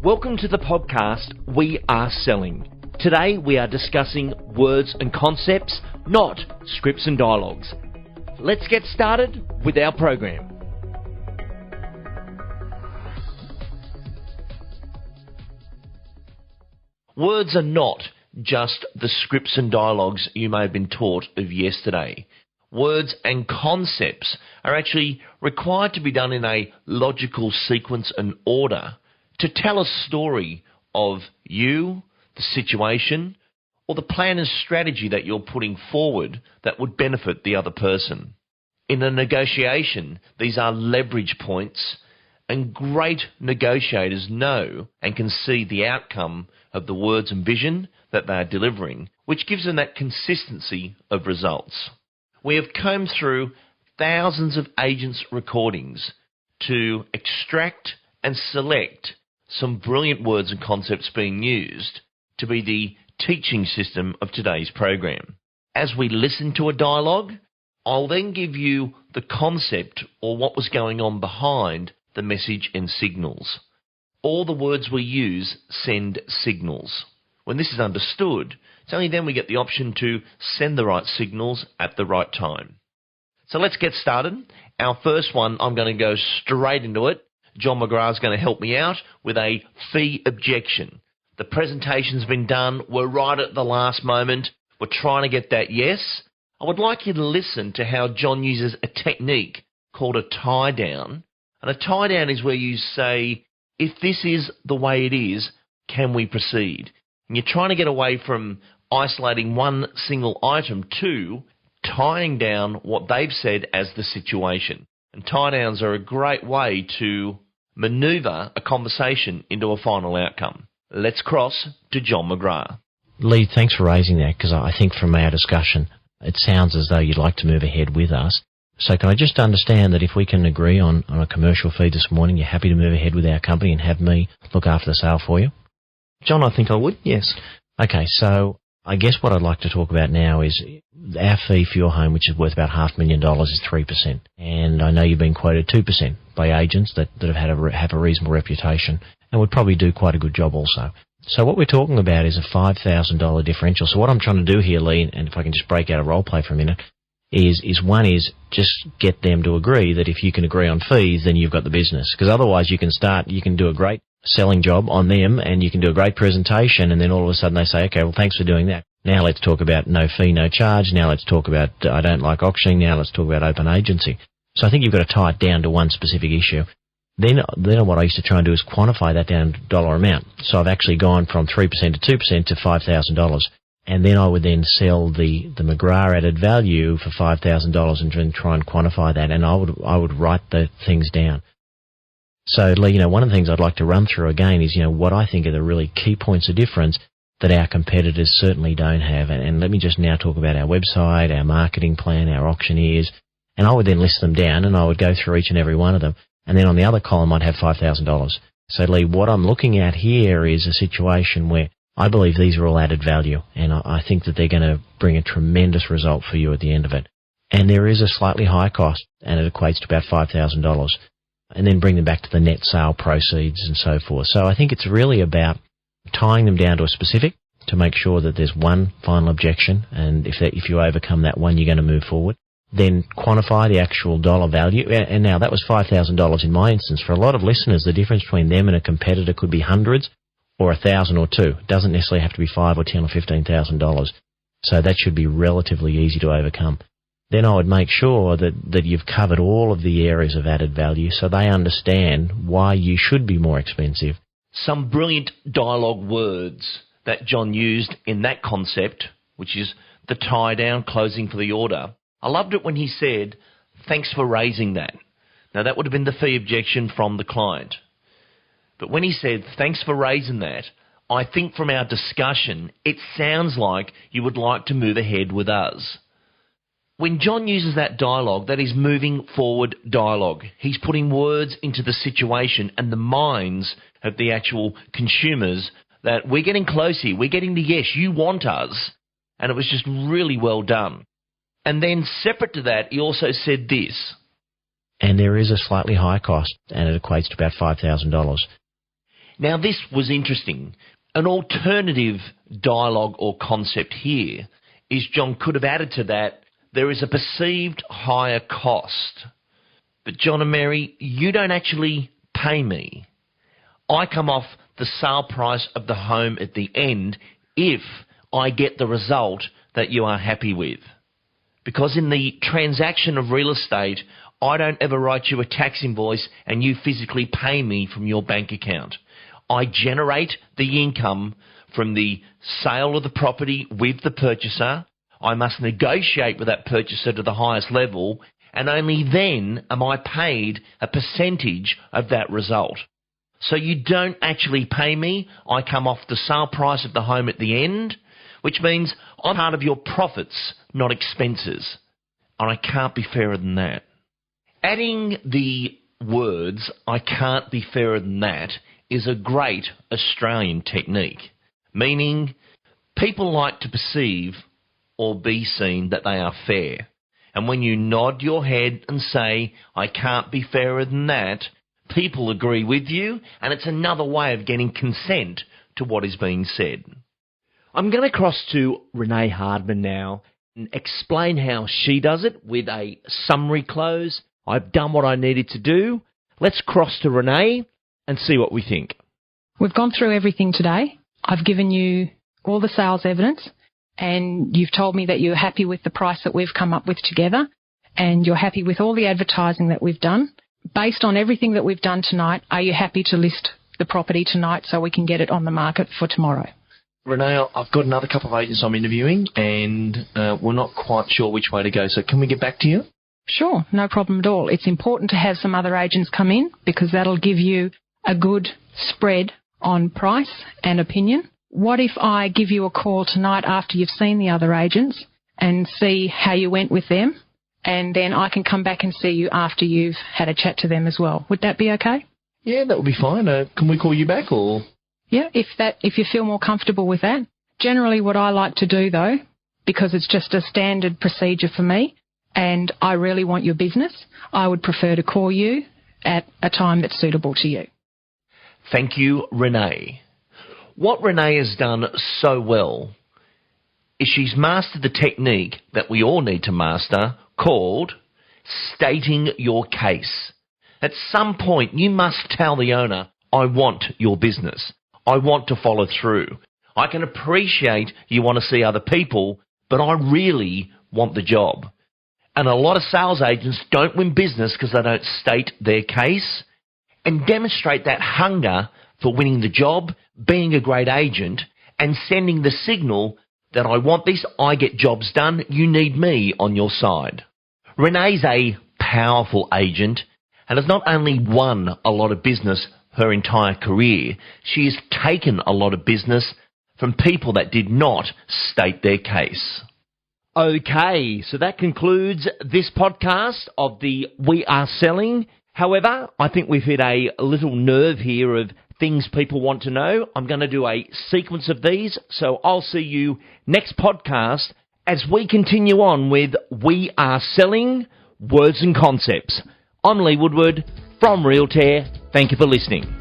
Welcome to the podcast, We Are Selling. Today we are discussing words and concepts, not scripts and dialogues. Let's get started with our program. Words are not just the scripts and dialogues you may have been taught of yesterday. Words and concepts are actually required to be done in a logical sequence and order to tell a story of you, the situation, or the plan and strategy that you're putting forward that would benefit the other person. In a negotiation, these are leverage points, and great negotiators know and can see the outcome of the words and vision that they are delivering, which gives them that consistency of results. We have combed through thousands of agents' recordings to extract and select some brilliant words and concepts being used to be the teaching system of today's program. As we listen to a dialogue, I'll then give you the concept or what was going on behind the message and signals. All the words we use send signals. When this is understood, it's only then we get the option to send the right signals at the right time. So let's get started. Our first one, I'm going to go straight into it. John McGrath is going to help me out with a fee objection. The presentation's been done. We're right at the last moment. We're trying to get that yes. I would like you to listen to how John uses a technique called a tie down. And a tie down is where you say, if this is the way it is, can we proceed? And you're trying to get away from isolating one single item to tying down what they've said as the situation. And tie downs are a great way to manoeuvre a conversation into a final outcome. Let's cross to John McGrath. Lee, thanks for raising that, because I think from our discussion, it sounds as though you'd like to move ahead with us. So can I just understand that if we can agree on a commercial fee this morning, you're happy to move ahead with our company and have me look after the sale for you? John, I think I would, yes. Okay, so I guess what I'd like to talk about now is our fee for your home, which is worth about $500,000, is 3%. And I know you've been quoted 2% by agents that have a reasonable reputation and would probably do quite a good job also. So what we're talking about is a $5,000 differential. So what I'm trying to do here, Lee, and if I can just break out a role play for a minute, is just get them to agree that if you can agree on fees, then you've got the business. Because otherwise you can do a great selling job on them and you can do a great presentation, and then all of a sudden they say, okay, well, thanks for doing that. Now let's talk about no fee, no charge. Now let's talk about I don't like auctioning. Now let's talk about open agency. So I think you've got to tie it down to one specific issue. Then what I used to try and do is quantify that down to dollar amount. So I've actually gone from 3% to 2% to $5,000. And then I would then sell the McGrath added value for $5,000 and then try and quantify that. And I would write the things down. So, Lee, one of the things I'd like to run through again is, what I think are the really key points of difference that our competitors certainly don't have. And let me just now talk about our website, our marketing plan, our auctioneers. And I would then list them down and I would go through each and every one of them. And then on the other column, I'd have $5,000. So, Lee, what I'm looking at here is a situation where I believe these are all added value, and I think that they're going to bring a tremendous result for you at the end of it. And there is a slightly high cost, and it equates to about $5,000, and then bring them back to the net sale proceeds and so forth. So I think it's really about tying them down to a specific to make sure that there's one final objection, and if you overcome that one, you're going to move forward. Then quantify the actual dollar value. And now that was $5,000 in my instance. For a lot of listeners, the difference between them and a competitor could be hundreds or 1,000 or two. It doesn't necessarily have to be $5,000 or $10,000 or $15,000. So that should be relatively easy to overcome. Then I would make sure that you've covered all of the areas of added value so they understand why you should be more expensive. Some brilliant dialogue words that John used in that concept, which is the tie down, closing for the order. I loved it when he said, thanks for raising that. Now that would have been the fee objection from the client. But when he said, thanks for raising that, I think from our discussion, it sounds like you would like to move ahead with us. When John uses that dialogue, that is moving forward dialogue. He's putting words into the situation and the minds of the actual consumers that we're getting close here. We're getting the yes, you want us. And it was just really well done. And then separate to that, he also said this. And there is a slightly higher cost, and it equates to about $5,000. Now, this was interesting. An alternative dialogue or concept here is John could have added to that, there is a perceived higher cost. But John and Mary, you don't actually pay me. I come off the sale price of the home at the end if I get the result that you are happy with. Because in the transaction of real estate, I don't ever write you a tax invoice and you physically pay me from your bank account. I generate the income from the sale of the property with the purchaser. I must negotiate with that purchaser to the highest level, and only then am I paid a percentage of that result. So you don't actually pay me. I come off the sale price of the home at the end, which means I'm part of your profits, not expenses. And I can't be fairer than that. Adding the words, I can't be fairer than that, is a great Australian technique, meaning people like to perceive or be seen that they are fair. And when you nod your head and say, I can't be fairer than that, people agree with you, and it's another way of getting consent to what is being said. I'm going to cross to Renee Hardman now and explain how she does it with a summary close. I've done what I needed to do. Let's cross to Renee and see what we think. We've gone through everything today. I've given you all the sales evidence, and you've told me that you're happy with the price that we've come up with together, and you're happy with all the advertising that we've done. Based on everything that we've done tonight, are you happy to list the property tonight so we can get it on the market for tomorrow? Renee, I've got another couple of agents I'm interviewing, and we're not quite sure which way to go, so can we get back to you? Sure, no problem at all. It's important to have some other agents come in because that'll give you a good spread on price and opinion. What if I give you a call tonight after you've seen the other agents and see how you went with them, and then I can come back and see you after you've had a chat to them as well? Would that be okay? Yeah, that would be fine. Can we call you back or...? Yeah, if you feel more comfortable with that. Generally what I like to do though, because it's just a standard procedure for me, and I really want your business, I would prefer to call you at a time that's suitable to you. Thank you, Renee. What Renee has done so well is she's mastered the technique that we all need to master called stating your case. At some point, you must tell the owner, I want your business. I want to follow through. I can appreciate you want to see other people, but I really want the job. And a lot of sales agents don't win business because they don't state their case and demonstrate that hunger for winning the job, being a great agent, and sending the signal that I want this, I get jobs done, you need me on your side. Renee's a powerful agent and has not only won a lot of business her entire career, she has taken a lot of business from people that did not state their case. Okay, so that concludes this podcast of the We Are Selling. However, I think we've hit a little nerve here of things people want to know. I'm going to do a sequence of these, so I'll see you next podcast as we continue on with We Are Selling, Words and Concepts. I'm Lee Woodward from Realtair. Thank you for listening.